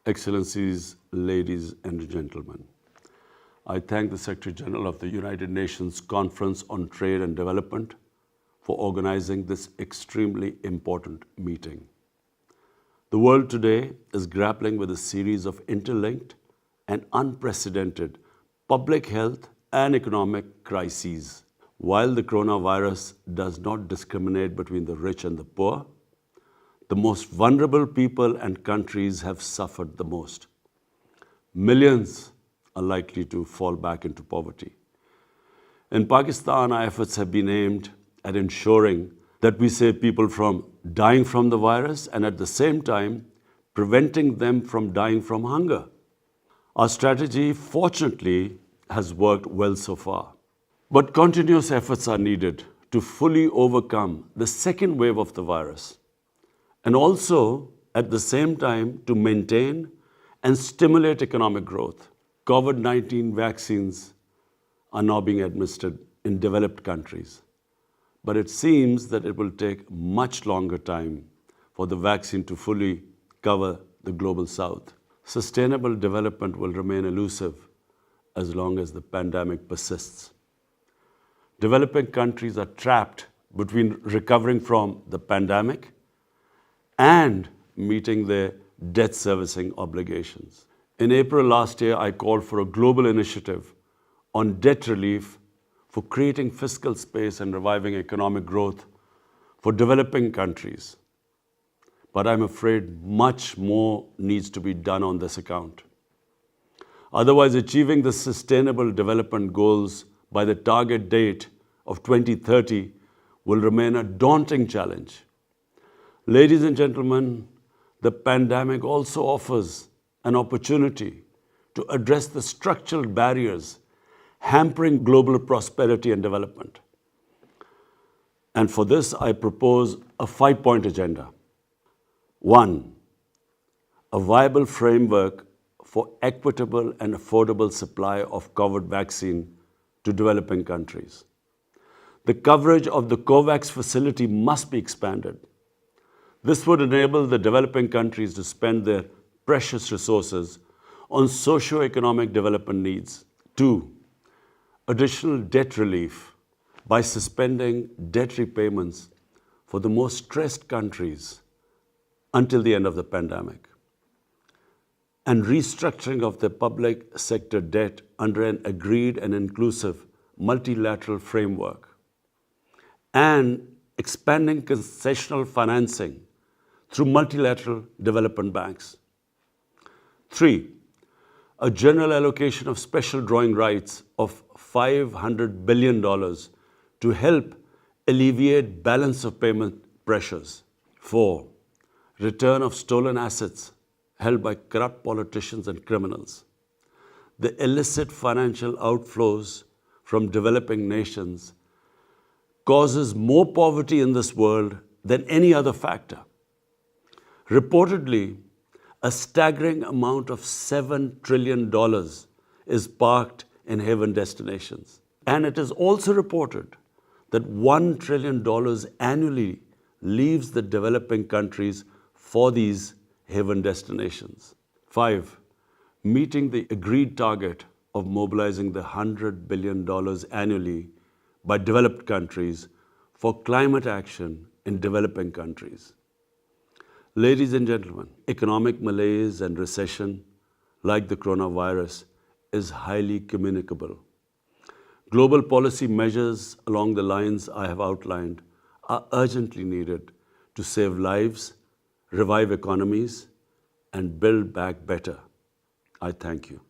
Excellencies, ladies and gentlemen, I thank the Secretary General of the United Nations Conference on Trade and Development for organizing this extremely important meeting. The world today is grappling with a series of interlinked and unprecedented public health and economic crises. While the coronavirus does not discriminate between the rich and the poor, the most vulnerable people and countries have suffered the most. Millions are likely to fall back into poverty. In Pakistan, our efforts have been aimed at ensuring that we save people from dying from the virus and at the same time preventing them from dying from hunger. Our strategy, fortunately, has worked well so far. But continuous efforts are needed to fully overcome the second wave of the virus, and also at the same time to maintain and stimulate economic growth. COVID-19 vaccines are now being administered in developed countries, but it seems that it will take much longer time for the vaccine to fully cover the global south. Sustainable development will remain elusive as long as the pandemic persists. Developing countries are trapped between recovering from the pandemic and meeting their debt servicing obligations. In April last year, I called for a global initiative on debt relief for creating fiscal space and reviving economic growth for developing countries. But I'm afraid much more needs to be done on this account. Otherwise, achieving the sustainable development goals by the target date of 2030 will remain a daunting challenge. Ladies and gentlemen, the pandemic also offers an opportunity to address the structural barriers hampering global prosperity and development. And for this, I propose a 5-point agenda. 1. A viable framework for equitable and affordable supply of COVID vaccine to developing countries. The coverage of the COVAX facility must be expanded. This would enable the developing countries to spend their precious resources on socio-economic development needs. 2. Additional debt relief by suspending debt repayments for the most stressed countries until the end of the pandemic, and restructuring of the public sector debt under an agreed and inclusive multilateral framework, and expanding concessional financing through multilateral development banks. 3. A general allocation of special drawing rights of $500 billion to help alleviate balance of payment pressures. 4. Return of stolen assets held by corrupt politicians and criminals. The illicit financial outflows from developing nations causes more poverty in this world than any other factor. Reportedly, a staggering amount of $7 trillion is parked in haven destinations. And it is also reported that $1 trillion annually leaves the developing countries for these haven destinations. 5. Meeting the agreed target of mobilizing the $100 billion annually by developed countries for climate action in developing countries. Ladies and gentlemen, economic malaise and recession, like the coronavirus, is highly communicable. Global policy measures along the lines I have outlined are urgently needed to save lives, revive economies, and build back better. I thank you.